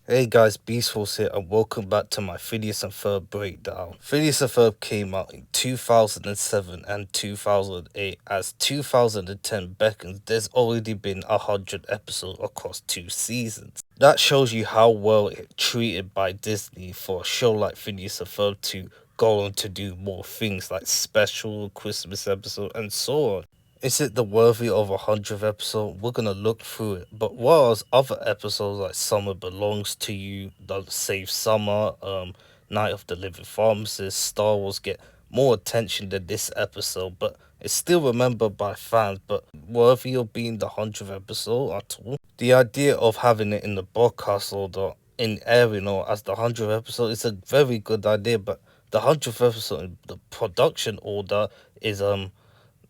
Hey guys, Beast Force here and welcome back to my Phineas and Ferb breakdown. Phineas and Ferb came out in 2007 and 2008. As 2010 beckons, there's already been 100 episodes across 2 seasons. That shows you how well it's treated by Disney for a show like Phineas and Ferb to go on to do more things like special Christmas episode and so on. Is it the worthy of 100th episode? We're gonna look through it. But whereas other episodes like Summer Belongs to You, The Save Summer, Night of the Living Pharmacist, Star Wars get more attention than this episode, but it's still remembered by fans, but worthy of being the 100th episode at all. The idea of having it in the broadcast order in airing or as the 100th episode is a very good idea, but the 100th episode, the production order is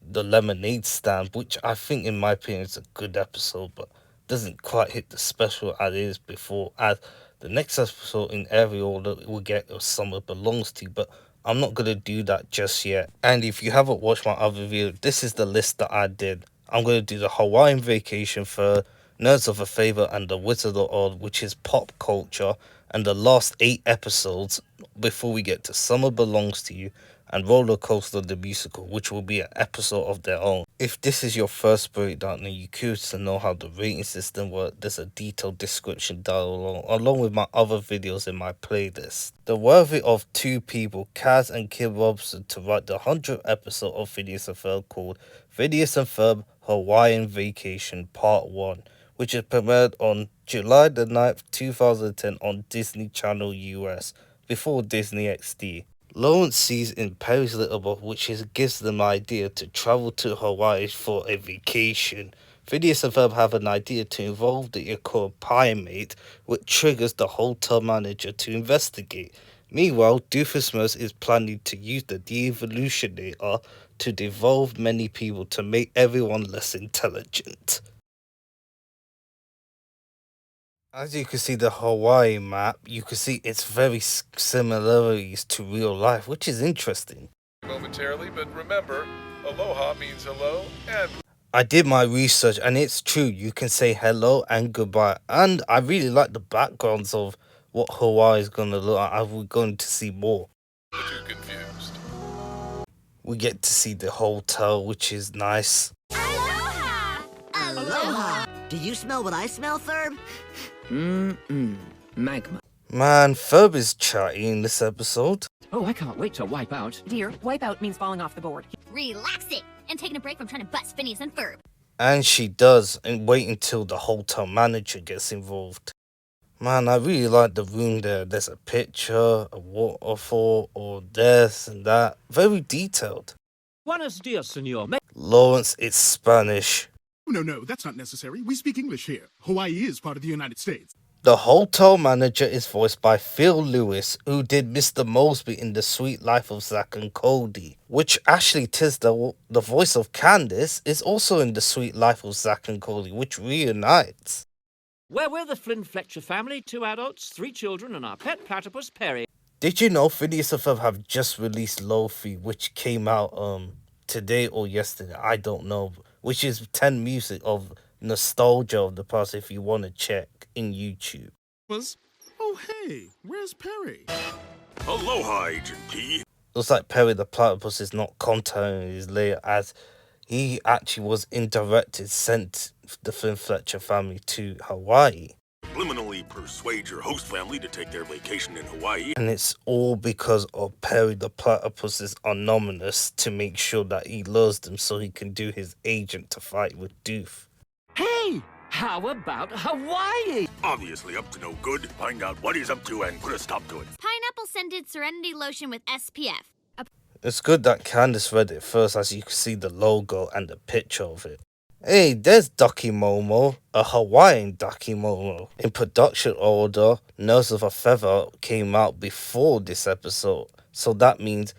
the lemonade stand, which I think in my opinion is a good episode, but doesn't quite hit the special as it is before. As the next episode in every order will get Summer Belongs to, but I'm not gonna do that just yet. And if you haven't watched my other video, this is the list that I did. I'm gonna do the Hawaiian Vacation for Nerds of a Favor and the Wizard of Oz, which is pop culture, and the last 8 episodes before we get to Summer Belongs to You and Roller Coaster the Musical, which will be an episode of their own. If this is your first breakdown and you're curious to know how the rating system works, there's a detailed description down along with my other videos in my playlist. The worthy of 2 people, Kaz and Kim Robson, to write the 100th episode of Phineas and Ferb called Phineas and Ferb Hawaiian Vacation Part 1, which is premiered on July the 9th, 2010 on Disney Channel US, before Disney XD. Lawrence sees in Perry's Little Book, which gives them an idea to travel to Hawaii for a vacation. Phineas and Ferb have an idea to involve the Yakura primate, which triggers the hotel manager to investigate. Meanwhile, Doofusmos is planning to use the de-evolutionator to devolve many people to make everyone less intelligent. As you can see the Hawaii map, you can see it's very similarities to real life, which is interesting. Momentarily, but remember, aloha means hello and I did my research and it's true, you can say hello and goodbye, and I really like the backgrounds of what Hawaii is going to look like. We're going to see more. too confused. We get to see the hotel, which is nice. Aloha! Aloha! Do you smell what I smell, Ferb? Magma. Man, Ferb is chatty in this episode. Oh, I can't wait to wipe out. Dear, wipeout means falling off the board. Relax it and taking a break from trying to bust Phineas and Ferb. And she does, and wait until the hotel manager gets involved. Man, I really like the room there. There's a picture, a waterfall, or this and that. Very detailed. Buenos dias, senor. Lawrence, it's Spanish. No, that's not necessary. We speak English here. Hawaii is part of the United States. The hotel manager is voiced by Phil Lewis, who did Mr. Mosby in The Sweet Life of Zack and Cody, which Ashley Tisdale, the voice of Candace, is also in The Sweet Life of Zack and Cody, which reunites. We're the Flynn Fletcher family, 2 adults, 3 children, and our pet platypus, Perry. Did you know Phineas and Ferb have just released Lo-Fi, which came out today or yesterday? I don't know. Which is 10 music of nostalgia of the past if you want to check in YouTube. Oh, hey, where's Perry? Aloha, Agent P. Looks like Perry the Platypus is not contacting his later, as he actually was indirected sent the Flynn Fletcher family to Hawaii. Subliminally persuade your host family to take their vacation in Hawaii. And it's all because of Perry the Platypus's anonymous to make sure that he lures them so he can do his agent to fight with Doof. Hey, how about Hawaii? Obviously up to no good. Find out what he's up to and put a stop to it. Pineapple scented Serenity Lotion with SPF. It's good that Candace read it first, as you can see the logo and the picture of it. Hey, there's Ducky Momo, a Hawaiian Ducky Momo. In production order, Nerds of a Feather came out before this episode, so that means,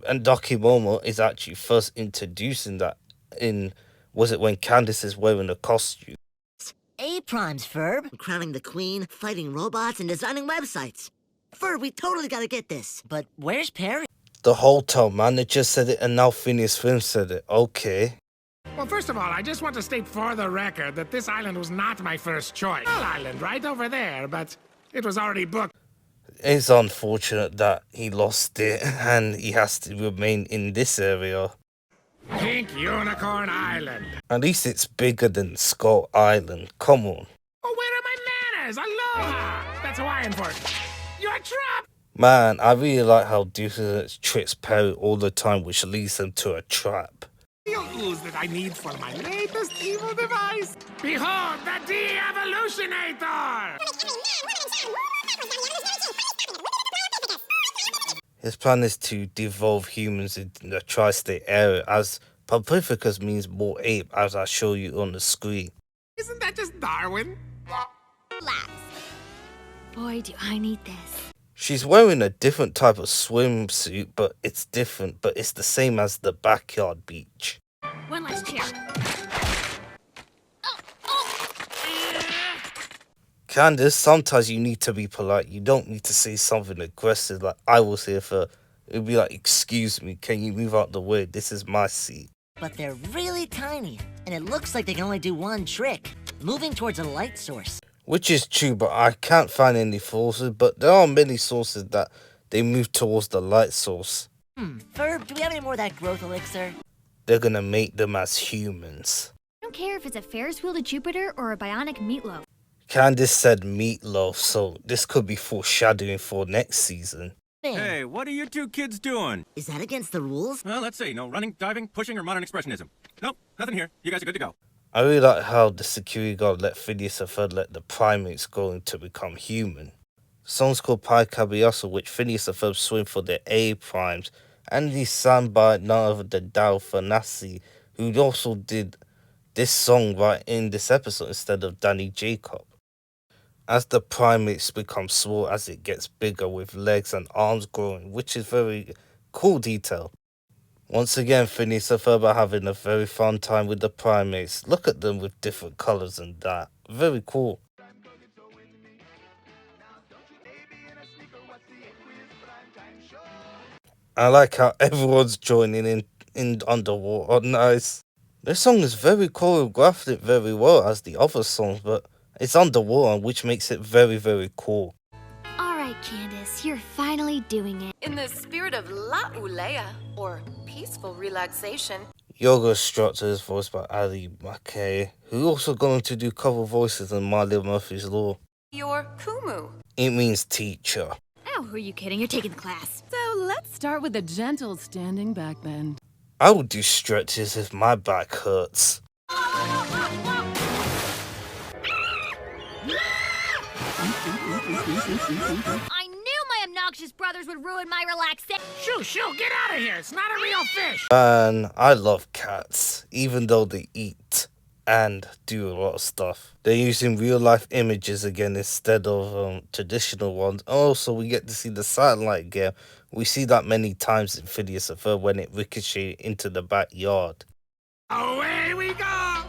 and Ducky Momo is actually first introducing that in, was it when Candace is wearing a costume? A-primes, Ferb. Crowning the queen, fighting robots, and designing websites. Ferb, we totally gotta get this. But where's Perry? The hotel manager said it, and now Phineas Film said it. Okay. Well, first of all, I just want to state for the record that this island was not my first choice. Island right over there, but It was already booked. It's unfortunate that he lost it and he has to remain in this area. Pink Unicorn Island. At least it's bigger than Skull Island. Come on. Oh, where are my manners? Aloha! That's Hawaiian for you're trapped! Man, I really like how Doofus tricks Perry all the time, which leads him to a trap. The ooze that I need for my latest evil device. Behold, the de-evolutionator! His plan is to devolve humans in the tri-state area, as Pacificus means more ape, as I show you on the screen. Isn't that just Darwin? Relax. Boy, do I need this. She's wearing a different type of swimsuit, but it's different, but it's the same as the backyard beach. One last chair. Candace, sometimes you need to be polite. You don't need to say something aggressive like I was here for. It'd be like, excuse me, can you move out the way? This is my seat. But they're really tiny, and it looks like they can only do one trick, moving towards a light source. Which is true, but I can't find any sources, but there are many sources that they move towards the light source. Ferb, do we have any more of that growth elixir? They're gonna make them as humans. I don't care if it's a Ferris wheel to Jupiter or a bionic meatloaf. Candace said meatloaf, so this could be foreshadowing for next season. Man, Hey, what are you two kids doing? is that against the rules? Well, let's see. No running, diving, pushing, or modern expressionism. Nope, nothing here. You guys are good to go. I really like how the security guard let Phineas and Ferb let the primates go in to become human. The song's called Pi Cabiasso, which Phineas and Ferb swim for their A primes, and he's sung by none other than Dal Fanassi, who also did this song right in this episode instead of Danny Jacob. As the primates become small as it gets bigger with legs and arms growing, which is very cool detail. Once again, Phineas and Ferb are having a very fun time with the primates. Look at them with different colours and that. Very cool. I like how everyone's joining in underwater. Nice. This song is very choreographed it very well as the other songs, but it's underwater, which makes it very, very cool. All right, Candace, you're finally doing it. In the spirit of La Ulea, or peaceful relaxation, Yoga Instructor is voiced by Ali McKay, who also going to do cover voices in My Little Murphy's Law. your Kumu. It means teacher. Oh, who are you kidding? You're taking the class. So let's start with a gentle standing back bend. I would do stretches if my back hurts. I knew my obnoxious brothers would ruin my relaxation. Shoo, shoo, get out of here. It's not a real fish. Man, I love cats, even though they eat and do a lot of stuff. They're using real life images again instead of traditional ones. Also, we get to see the satellite game. We see that many times in Phineas and Ferb when it ricocheted into the backyard. Away we go.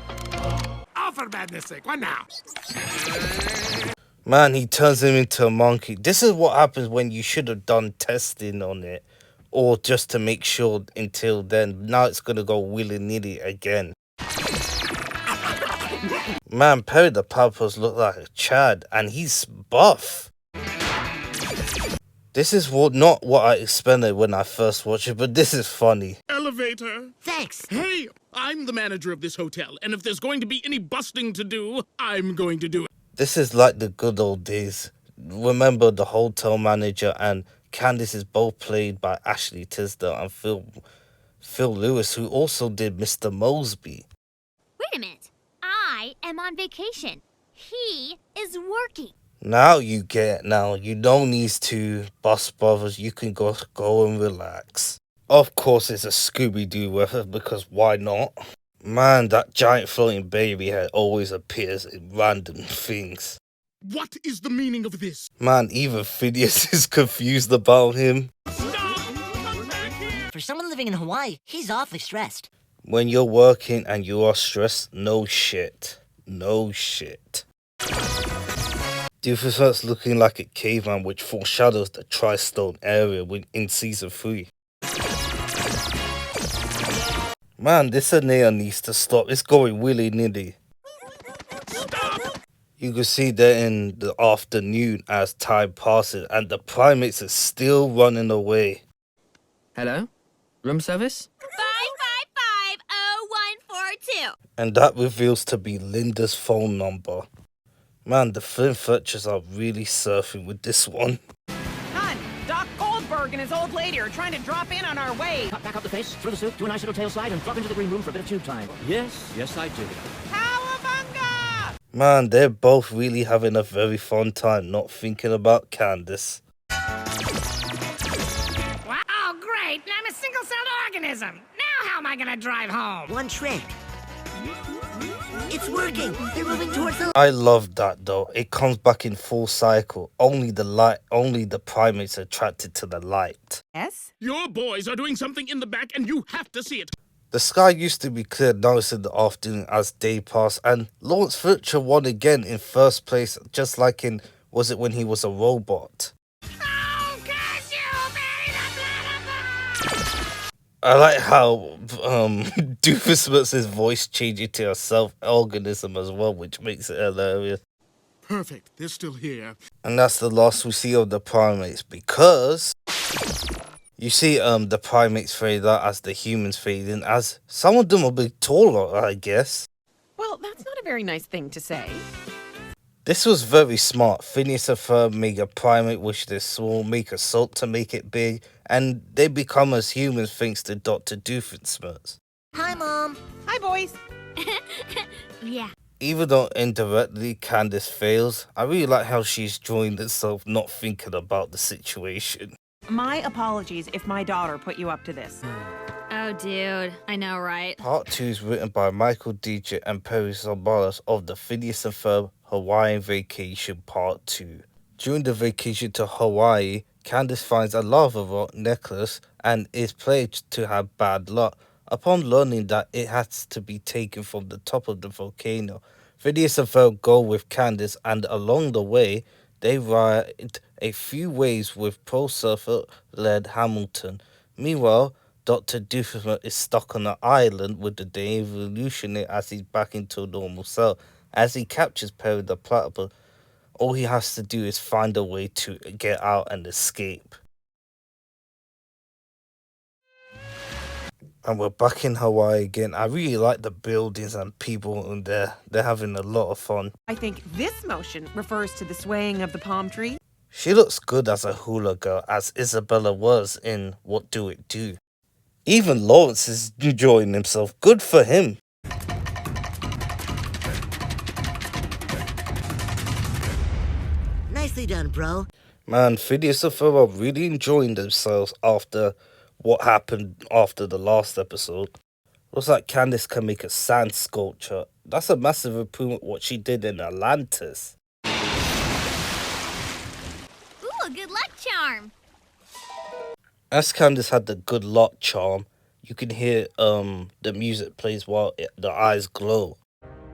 All for badness sake. What now? Man, he turns him into a monkey. This is what happens when you should have done testing on it, or just to make sure until then. Now it's gonna go willy-nilly again. Man, Perry the Platypus look like a Chad, and he's buff. This is not what I expected when I first watched it, but this is funny. Elevator. Thanks. Hey, I'm the manager of this hotel, and if there's going to be any busting to do, I'm going to do it. This is like the good old days. Remember, the hotel manager and Candace is both played by Ashley Tisdale and Phil Lewis, who also did Mr. Mosby. Wait a minute. I am on vacation. He is working. Now you get it now. You don't need to bust brothers. You can go and relax. Of course it's a Scooby-Doo reference, because why not? Man, that giant floating baby head always appears in random things. What is the meaning of this? Man, even Phineas is confused about him. For someone living in Hawaii, he's awfully stressed. When you're working and you are stressed, no shit. No shit. Doofus starts looking like a caveman, which foreshadows the Tri-Stone area in Season 3. Man, this Anea needs to stop. It's going willy-nilly. You can see they're in the afternoon as time passes and the primates are still running away. Hello? Room service? 555-0142. And that reveals to be Linda's phone number. Man, the Flynn Fletchers are really surfing with this one. Hun, Doc Goldberg and his old lady are trying to drop in on our way. Cut back up the face, through the soup, do a nice little tail slide, and drop into the green room for a bit of tube time. Yes, I do. Cowabunga! Man, they're both really having a very fun time not thinking about Candace. Wow, great! I'm a single-celled organism. Now how am I gonna drive home? One trick. It's working. They're moving towards the... I love that though. It comes back in full cycle. Only the primates are attracted to the light. Yes? Your boys are doing something in the back and you have to see it. The sky used to be clear nice in the afternoon as day passed, and Lawrence Fletcher won again in first place, just like in, was it when he was a robot? Oh, Cashew, bury the platypus! I like how Doofusmuts's voice changing to a self-organism as well, which makes it hilarious. Perfect, they're still here. And that's the last we see of the primates, because you see the primates fade out as the humans fade in, as some of them are a bit taller, I guess. Well, that's not a very nice thing to say. This was very smart. Phineas and Ferb make a primate which they're small, make a salt to make it big, and they become as humans thanks to Dr. Doofusmuts. Hi, Mom. Hi, boys. Yeah. Even though indirectly Candace fails, I really like how she's joined herself not thinking about the situation. My apologies if my daughter put you up to this. Oh, dude. I know, right? Part 2 is written by Michael Dietz and Perry Sabalas of the Phineas and Ferb Hawaiian Vacation Part 2. During the vacation to Hawaii, Candace finds a lava rock necklace and is pledged to have bad luck. Upon learning that it has to be taken from the top of the volcano, Phineas and Ferb go with Candace, and along the way, they ride a few waves with pro surfer Led Hamilton. Meanwhile, Dr. Doofusmut is stuck on an island with the evolutionary as he's back into a normal cell. As he captures Perry the Platypus, all he has to do is find a way to get out and escape. And we're back in Hawaii again. I really like the buildings and people in there. They're having a lot of fun. I think this motion refers to the swaying of the palm tree. She looks good as a hula girl, as Isabella was in What Do It Do. Even Lawrence is enjoying himself. Good for him. Nicely done, bro. Man, Phineas and Ferb are really enjoying themselves after what happened after the last episode. Looks like Candace can make a sand sculpture. That's a massive improvement what she did in Atlantis. Ooh, a good luck charm. As Candace had the good luck charm, you can hear the music plays while the eyes glow.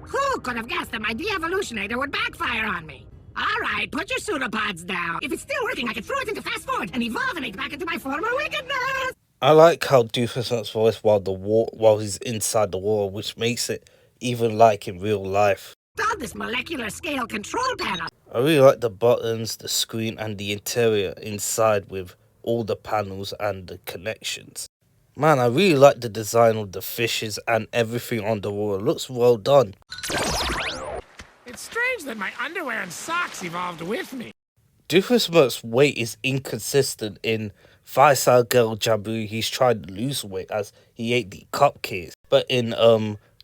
Who could have guessed that my de-evolutionator would backfire on me? All right, put your pseudopods down. If it's still working, I can throw it into fast forward and evolve back into my former wickedness. I like how Doofusmut's voice while he's inside the water, which makes it even like in real life. On this molecular scale control panel. I really like the buttons, the screen, and the interior inside with all the panels and the connections. Man, I really like the design of the fishes and everything on the water. It looks well done. It's strange that my underwear and socks evolved with me. Doofusmut's weight is inconsistent. In Five-Star Girl Jabu, he's trying to lose weight as he ate the cupcakes. But in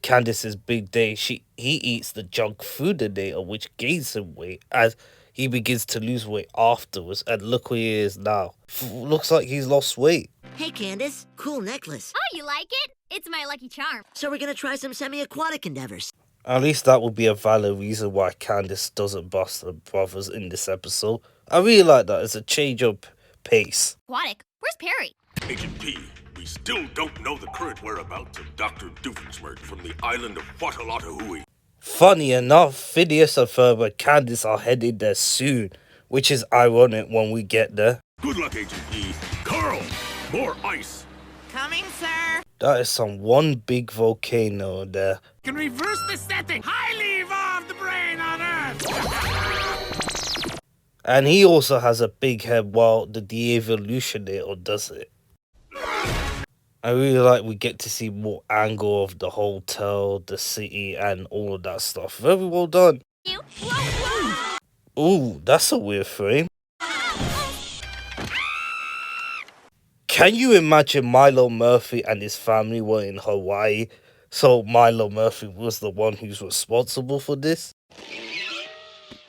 Candace's Big Day, he eats the junk food later, which gains him weight as he begins to lose weight afterwards. And look where he is now. Looks like he's lost weight. Hey, Candace. Cool necklace. Oh, you like it? It's my lucky charm. So we're gonna try some semi-aquatic endeavors. At least that would be a valid reason why Candace doesn't bust her brothers in this episode. I really like that. It's a change of pace. Aquatic. Where's Perry? Agent P, we still don't know the current whereabouts of Dr. Doofusmut from the island of Whatalatahui. Funny enough, Phineas and Ferb and Candace are headed there soon, which is ironic when we get there. Good luck, Agent P. Carl, more ice. Coming, sir. That is some one big volcano there. Can reverse the setting. Highly evolved brain on Earth. And he also has a big head while the de-evolutionator does it. I really like we get to see more angle of the hotel, the city, and all of that stuff. Very well done. Ooh, that's a weird frame. Can you imagine Milo Murphy and his family were in Hawaii? So Milo Murphy was the one who's responsible for this?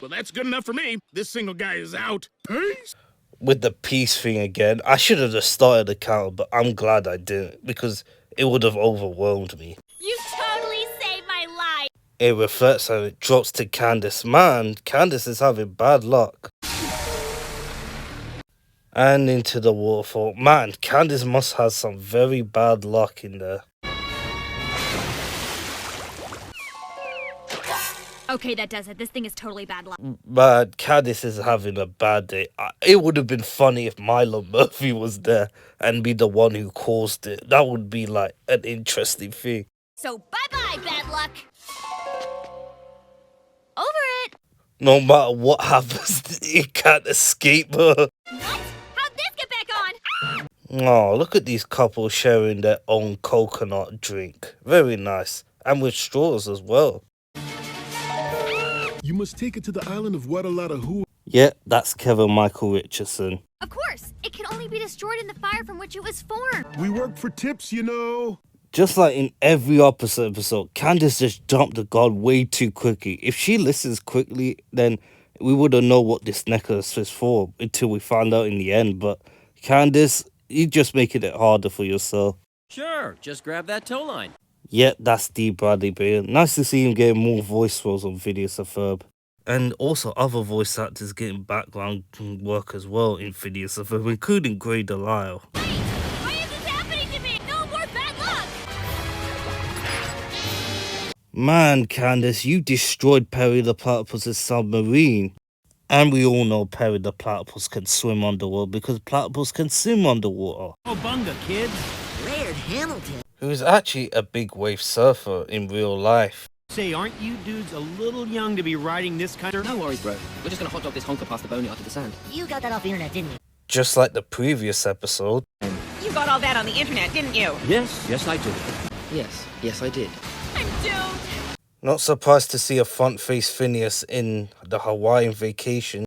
Well, that's good enough for me. This single guy is out. Peace. With the peace thing again, I should have just started the counter, but I'm glad I didn't because it would have overwhelmed me. You totally saved my life. It reflects and it drops to Candace. Man, Candace is having bad luck. And into the waterfall. Man, Candace must have some very bad luck in there. Okay, that does it. This thing is totally bad luck. Man, Candace is having a bad day. It would have been funny if Milo Murphy was there and be the one who caused it. That would be like an interesting thing. So bye-bye, bad luck. Over it. No matter what happens, you can't escape her. What? How'd this get back on? Oh, look at these couples sharing their own coconut drink. Very nice. And with straws as well. You must take it to the island of Watalatahua. Yeah, that's Kevin Michael Richardson. Of course. It can only be destroyed in the fire from which it was formed. We work for tips, you know. Just like in every opposite episode, Candace just jumped the gun way too quickly. If she listens quickly, then we wouldn't know what this necklace is for until we find out in the end. But Candace, you're just making it harder for yourself. Sure, just grab that tow line. Yeah, that's D. Bradley Beal. Nice to see him getting more voice roles on Phineas and Ferb. And also other voice actors getting background work as well in Phineas and Ferb, including Grey Delisle. Why is this happening to me? No more bad luck. Man, Candace, you destroyed Perry the Platypus's submarine. And we all know Perry the Platypus can swim underwater because platypus can swim underwater. Oh, bunga, kids. Laird Hamilton. Who is actually a big wave surfer in real life. Say, aren't you dudes a little young to be riding this kind of... No worries, bro. We're just gonna hot dog this honker past the boneyard to the sand. You got that off the internet, didn't you? Just like the previous episode. You got all that on the internet, didn't you? Yes, I did. Yes, I did. I'm doomed. Not surprised to see a front-faced Phineas in the Hawaiian vacation.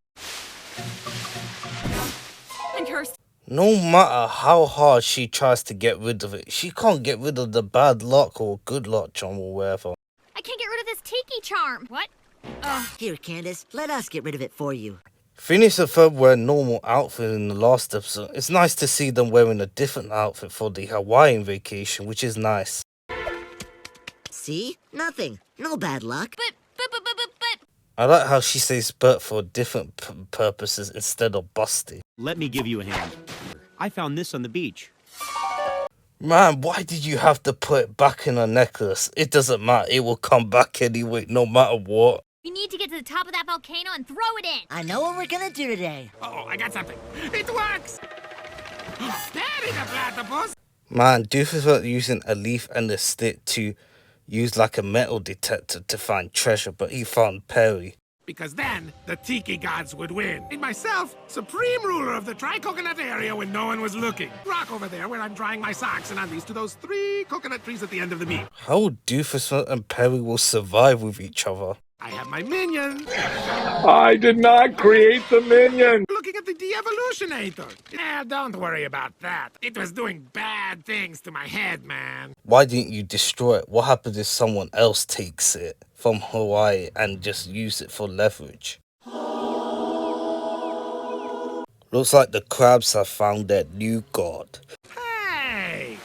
And cursed. No matter how hard she tries to get rid of it, she can't get rid of the bad luck or good luck charm or whatever. I can't get rid of this tiki charm. What? Here, Candace, let us get rid of it for you. Phineas and Ferb wear a normal outfit in the last episode. It's nice to see them wearing a different outfit for the Hawaiian vacation, which is nice. See? Nothing. No bad luck. But. I like how she says but for different purposes instead of busty. Let me give you a hand. I found this on the beach. Man, why did you have to put it back in her necklace? It doesn't matter. It will come back anyway, no matter what. We need to get to the top of that volcano and throw it in. I know what we're gonna do today. Oh, I got something. It works! Steady the platypus! Man, Doofus was using a leaf and a stick to use like a metal detector to find treasure, but he found Perry. Because then, the tiki gods would win. And myself, supreme ruler of the tri-coconut area when no one was looking. Rock over there where I'm drying my socks and unleashed to those 3 coconut trees at the end of the beach. How Doofus and Perry will survive with each other? I have my minions. I did not create the minion. Looking at the de-evolutionator. Don't worry about that. It was doing bad things to my head, man. Why didn't you destroy it? What happens if someone else takes it from Hawaii and just use it for leverage? Looks like the crabs have found their new god. Hey!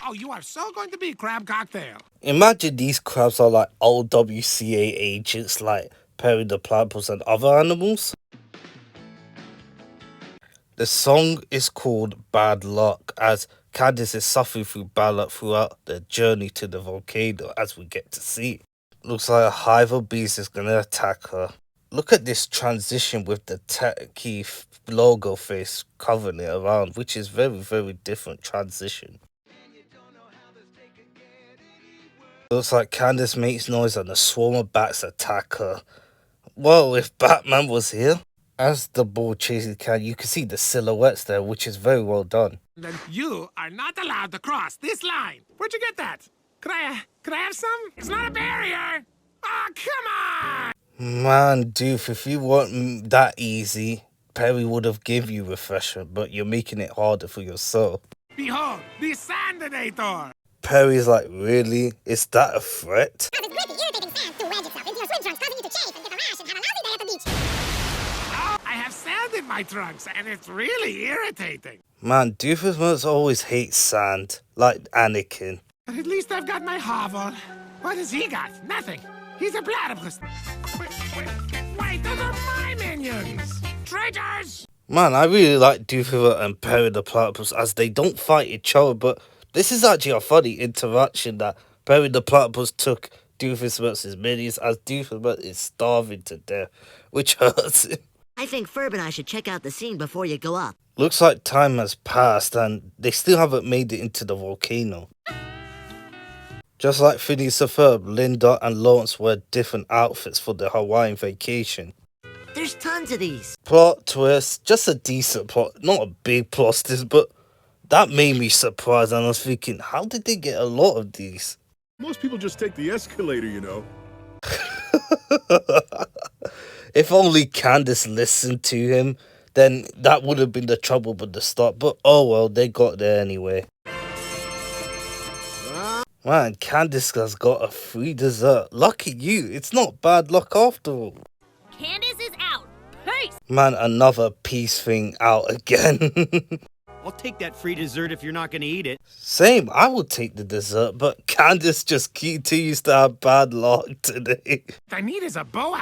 Oh, you are so going to be Crab Cocktail. Imagine these crabs are like old WCA agents like Perry the Platypus and other animals. The song is called Bad Luck as Candace is suffering through bad luck throughout the journey to the volcano as we get to see. Looks like a hive of bees is going to attack her. Look at this transition with the techie logo face covering it around, which is very, very different transition. Looks like Candace makes noise and a swarm of bats attack her. Well, if Batman was here. As the ball chases Candace, you can see the silhouettes there, which is very well done. Then you are not allowed to cross this line. Where'd you get that? Could I have some? It's not a barrier. Oh, come on! Man, Doof, if you weren't that easy, Perry would have given you refreshment, but you're making it harder for yourself. Behold, the Sandinator! Perry's like, really? Is that a threat? I have sand in my trunks, and it's really irritating. Man, Doofus must always hate sand, like Anakin. But at least I've got my hovel. What has he got? Nothing. He's a platypus. Wait, those are my minions! Traitors! Man, I really like Doofus and Perry the Platypus as they don't fight each other, but this is actually a funny interaction that Perry the Platypus took Doofus versus minions as Doofus is starving to death, which hurts him. I think Ferb and I should check out the scene before you go up. Looks like time has passed and they still haven't made it into the volcano. Just like Phineas and Ferb, Linda and Lawrence wear different outfits for their Hawaiian vacation. There's tons of these. Plot twist, just a decent plot, not a big plot twist, but that made me surprised and I was thinking, how did they get a lot of these? Most people just take the escalator, you know. If only Candace listened to him, then that would have been the trouble with the start, but oh well, they got there anyway. Man, Candace has got a free dessert. Lucky you, it's not bad luck after all. Candace is out. Peace! Man, another peace thing out again. I'll take that free dessert if you're not gonna eat it. Same, I would take the dessert, but Candace just continues to have bad luck today. I need is a boat.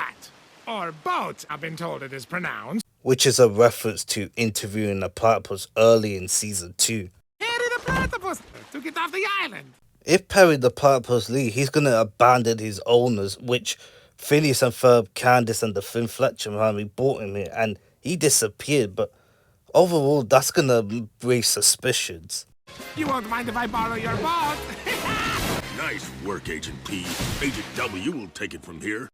Or boat, I've been told it is pronounced. Which is a reference to interviewing the platypus early in season 2. Harry the platypus took it off the island. If Perry the platypus leaves, he's going to abandon his owners, which Phineas and Ferb, Candace and the Finn Fletcher family brought him here, and he disappeared, but overall, that's going to raise suspicions. You won't mind if I borrow your boat? Nice work, Agent P. Agent W will take it from here.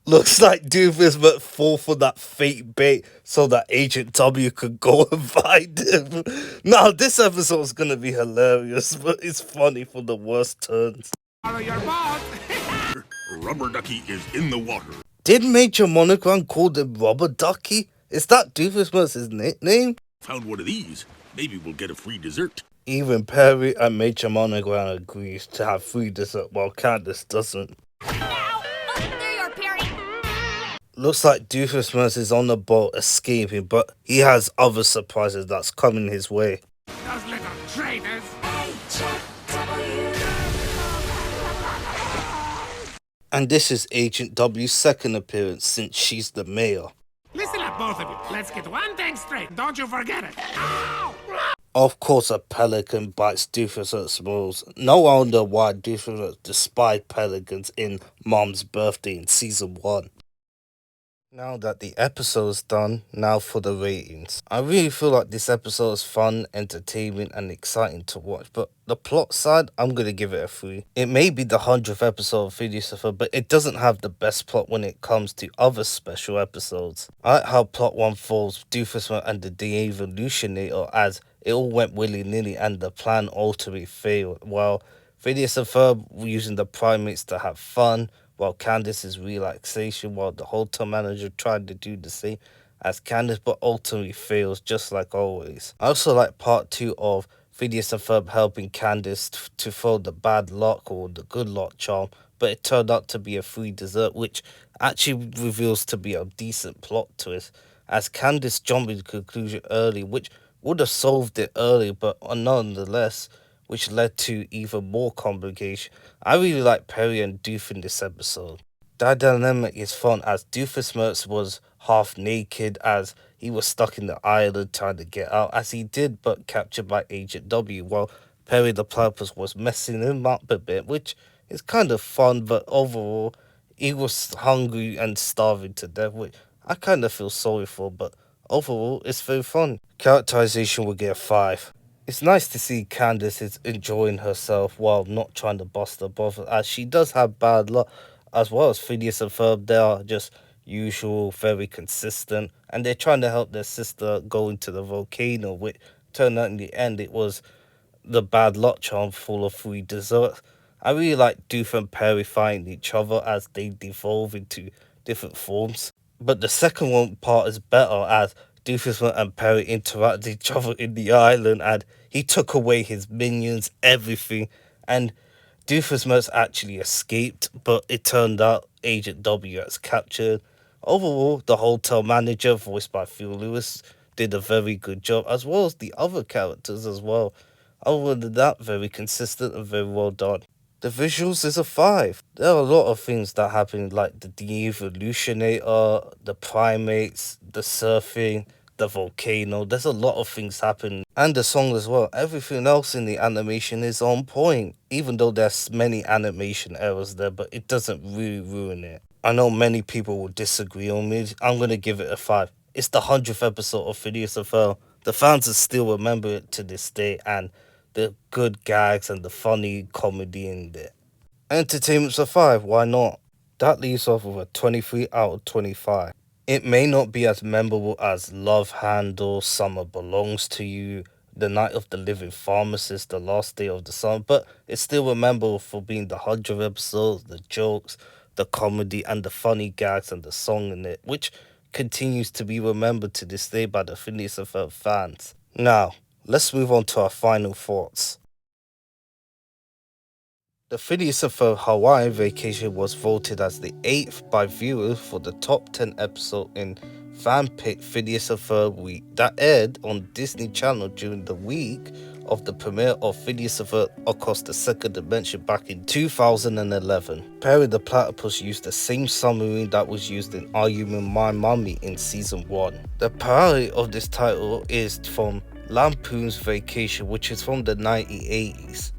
Looks like Doofus went fall for that fake bait so that Agent W could go and find him. Now, this episode's gonna be hilarious, but it's funny for the worst turns. Borrow your boat? Rubber Ducky is in the water. Did Major Monogram call him Rubber Ducky? Is that Doofus' nickname? Found one of these. Maybe we'll get a free dessert. Even Perry and Major Monogram agrees to have free dessert while Candace doesn't. Looks like Doofus is on the boat escaping, but he has other surprises that's coming his way. Those little traitors. And this is Agent W's second appearance since she's the mayor. Listen up, both of you. Let's get one thing straight. Don't you forget it. Ow! Of course, a pelican bites Doofus Smalls. No wonder why Doofus despised pelicans in Mom's Birthday in season 1. Now that the episode's done, now for the ratings. I really feel like this episode is fun, entertaining and exciting to watch, but the plot side, I'm going to give it a 3. It may be the 100th episode of Phineas and Ferb, but it doesn't have the best plot when it comes to other special episodes. I like how plot 1 falls Doofus and the De-Evolutionator as it all went willy-nilly and the plan ultimately failed, while Phineas and Ferb were using the primates to have fun, while Candace's relaxation, while the hotel manager tried to do the same as Candace, but ultimately fails, just like always. I also like part 2 of Phineas and Ferb helping Candace to throw the bad luck or the good luck charm, but it turned out to be a free dessert, which actually reveals to be a decent plot twist, as Candace jumped to the conclusion early, which would have solved it early, but nonetheless, which led to even more complication. I really like Perry and Doof in this episode. That dynamic is fun as Doofus was half naked as he was stuck in the island trying to get out, as he did but captured by Agent W, while Perry the Platypus was messing him up a bit, which is kind of fun, but overall he was hungry and starving to death, which I kind of feel sorry for, but overall it's very fun. Characterization will get a 5. It's nice to see Candace is enjoying herself while not trying to bust her brother, as she does have bad luck, as well as Phineas and Ferb. They are just usual, very consistent, and they're trying to help their sister go into the volcano, which turned out in the end it was the bad luck charm full of free desserts. I really like Doof and Perry fighting each other as they devolve into different forms. But the second one part is better, as Doofus and Perry interact with each other in the island, and he took away his minions, everything, and Doofus actually escaped, but it turned out Agent W has captured. Overall, the hotel manager, voiced by Phil Lewis, did a very good job, as well as the other characters as well. Other than that, very consistent and very well done. The visuals is a 5. There are a lot of things that happen, like the de-evolutionator, the primates, the surfing, the volcano. There's a lot of things happen. And the song as well. Everything else in the animation is on point. Even though there's many animation errors there, but it doesn't really ruin it. I know many people will disagree on me. I'm going to give it a 5. It's the 100th episode of Phineas and Ferb. The fans will still remember it to this day, and the good gags and the funny comedy in there. Entertainment's a 5, why not? That leaves off with a 23 out of 25. It may not be as memorable as Love Handle, Summer Belongs to You, The Night of the Living Pharmacist, The Last Day of the Summer, but it's still memorable for being the 100th episode, the jokes, the comedy, and the funny gags and the song in it, which continues to be remembered to this day by the Phineas and Ferb fans. Now, let's move on to our final thoughts. The Phineas and Ferb Hawaiian Vacation was voted as the 8th by viewers for the top 10 episode in fan-picked Phineas and Ferb Week that aired on Disney Channel during the week of the premiere of Phineas and Ferb Across the Second Dimension back in 2011. Perry the Platypus used the same submarine that was used in Are You My Mummy in Season 1. The parody of this title is from Lampoon's Vacation, which is from the 1980s.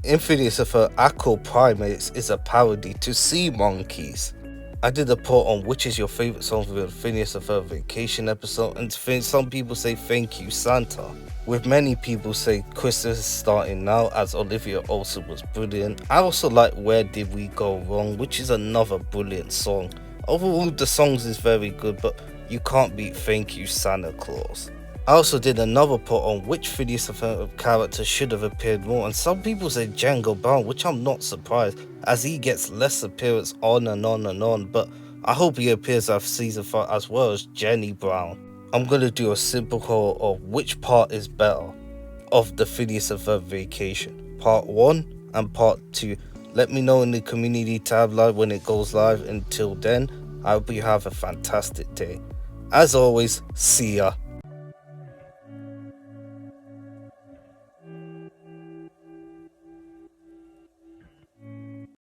In Phineas and Ferb, Aqua Primates is a parody to Sea Monkeys. I did a poll on which is your favourite song from the Phineas and Ferb Vacation episode, and some people say Thank You Santa, with many people say Christmas is Starting Now, as Olivia Olsen was brilliant. I also like Where Did We Go Wrong, which is another brilliant song. Overall, the songs is very good, but you can't beat Thank You Santa Claus. I also did another poll on which Phineas and Ferb character should have appeared more, and some people say Django Brown, which I'm not surprised, as he gets less appearance on and on and on, but I hope he appears after season 5 as well as Jenny Brown. I'm going to do a simple poll of which part is better of the Phineas and Ferb Vacation, part 1 and part 2. Let me know in the community tab live when it goes live. Until then, I hope you have a fantastic day. As always, see ya.